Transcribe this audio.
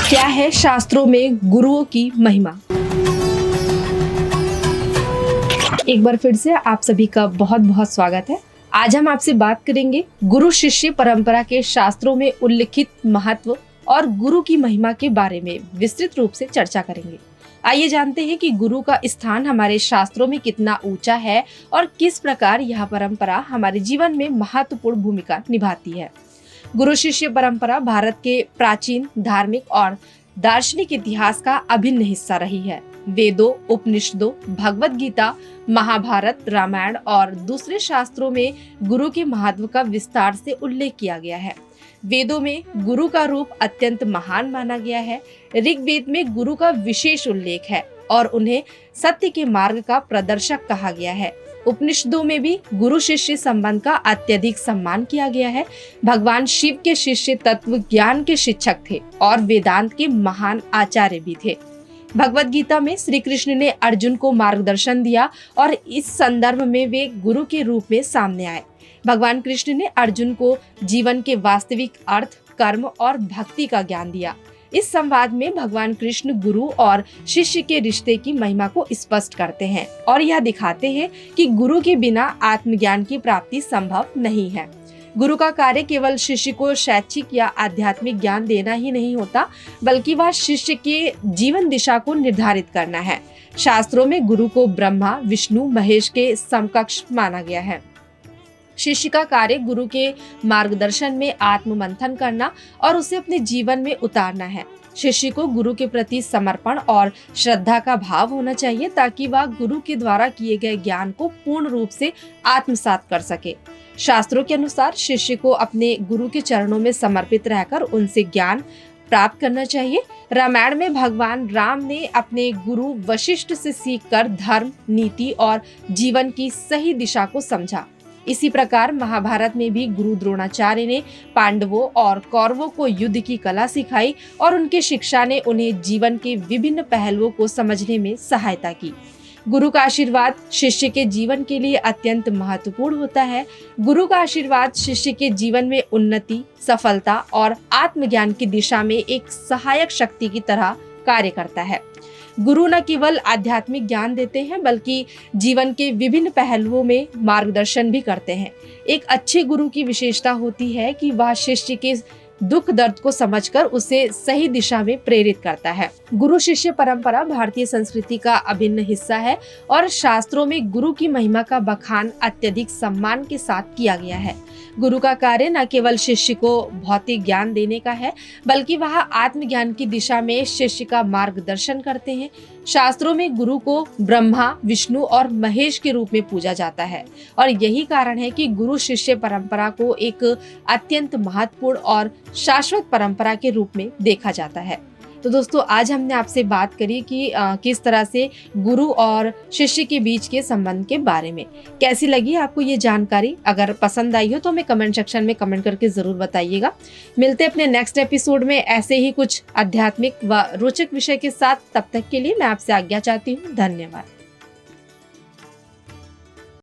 क्या है शास्त्रों में गुरुओं की महिमा। एक बार फिर से आप सभी का बहुत बहुत स्वागत है। आज हम आपसे बात करेंगे गुरु शिष्य परंपरा के शास्त्रों में उल्लिखित महत्व और गुरु की महिमा के बारे में विस्तृत रूप से चर्चा करेंगे। आइए जानते हैं कि गुरु का स्थान हमारे शास्त्रों में कितना ऊंचा है और किस प्रकार यह परंपरा हमारे जीवन में महत्वपूर्ण भूमिका निभाती है। गुरु शिष्य परंपरा भारत के प्राचीन धार्मिक और दार्शनिक इतिहास का अभिन्न हिस्सा रही है। वेदों, उपनिषदों, भगवत गीता, महाभारत, रामायण और दूसरे शास्त्रों में गुरु के महत्व का विस्तार से उल्लेख किया गया है। वेदों में गुरु का रूप अत्यंत महान माना गया है। ऋग्वेद में गुरु का विशेष उल्लेख है और उन्हें सत्य के मार्ग का प्रदर्शक कहा गया है। उपनिषदों में भी गुरु शिष्य संबंध का अत्यधिक सम्मान किया गया है। भगवान शिव के शिष्य तत्व ज्ञान के शिक्षक थे और वेदांत के महान आचार्य भी थे। भगवत गीता में श्री कृष्ण ने अर्जुन को मार्गदर्शन दिया और इस संदर्भ में वे गुरु के रूप में सामने आए। भगवान कृष्ण ने अर्जुन को जीवन के वास्तविक अर्थ, कर्म और भक्ति का ज्ञान दिया। इस संवाद में भगवान कृष्ण गुरु और शिष्य के रिश्ते की महिमा को स्पष्ट करते हैं और यह दिखाते हैं कि गुरु के बिना आत्मज्ञान की प्राप्ति संभव नहीं है। गुरु का कार्य केवल शिष्य को शैक्षिक या आध्यात्मिक ज्ञान देना ही नहीं होता, बल्कि वह शिष्य के जीवन दिशा को निर्धारित करना है। शास्त्रों में गुरु को ब्रह्मा, विष्णु, महेश के समकक्ष माना गया है। शिष्य का कार्य गुरु के मार्गदर्शन में आत्म मंथन करना और उसे अपने जीवन में उतारना है। शिष्य को गुरु के प्रति समर्पण और श्रद्धा का भाव होना चाहिए ताकि वह गुरु के द्वारा किए गए ज्ञान को पूर्ण रूप से आत्मसात कर सके। शास्त्रों के अनुसार शिष्य को अपने गुरु के चरणों में समर्पित रहकर उनसे ज्ञान प्राप्त करना चाहिए। रामायण में भगवान राम ने अपने गुरु वशिष्ठ से सीखकर धर्म, नीति और जीवन की सही दिशा को समझा। इसी प्रकार महाभारत में भी गुरु द्रोणाचार्य ने पांडवों और कौरवों को युद्ध की कला सिखाई और उनकी शिक्षा ने उन्हें जीवन के विभिन्न पहलुओं को समझने में सहायता की। गुरु का आशीर्वाद शिष्य के जीवन के लिए अत्यंत महत्वपूर्ण होता है। गुरु का आशीर्वाद शिष्य के जीवन में उन्नति, सफलता और आत्मज्ञान की दिशा में एक सहायक शक्ति की तरह कार्य करता है। गुरु न केवल आध्यात्मिक ज्ञान देते हैं, बल्कि जीवन के विभिन्न पहलुओं में मार्गदर्शन भी करते हैं। एक अच्छे गुरु की विशेषता होती है कि वह शिष्य के दुख दर्द को समझकर उसे सही दिशा में प्रेरित करता है। गुरु शिष्य परंपरा भारतीय संस्कृति का अभिन्न हिस्सा है और शास्त्रों में गुरु की महिमा का बखान अत्यधिक सम्मान के साथ किया गया है। गुरु का कार्य न केवल शिष्य को भौतिक ज्ञान देने का है, बल्कि वह आत्मज्ञान की दिशा में शिष्य का मार्गदर्शन करते हैं। शास्त्रों में गुरु को ब्रह्मा, विष्णु और महेश के रूप में पूजा जाता है और यही कारण है कि गुरु शिष्य परंपरा को एक अत्यंत महत्वपूर्ण और शाश्वत परंपरा के रूप में देखा जाता है। तो दोस्तों, आज हमने आपसे बात करी कि किस तरह से गुरु और शिष्य के बीच के संबंध के बारे में। कैसी लगी आपको ये जानकारी? अगर पसंद आई हो तो हमें कमेंट सेक्शन में कमेंट करके जरूर बताइएगा। मिलते हैं अपने नेक्स्ट एपिसोड में ऐसे ही कुछ आध्यात्मिक व रोचक विषय के साथ। तब तक के लिए मैं आपसे आज्ञा चाहती हूँ। धन्यवाद।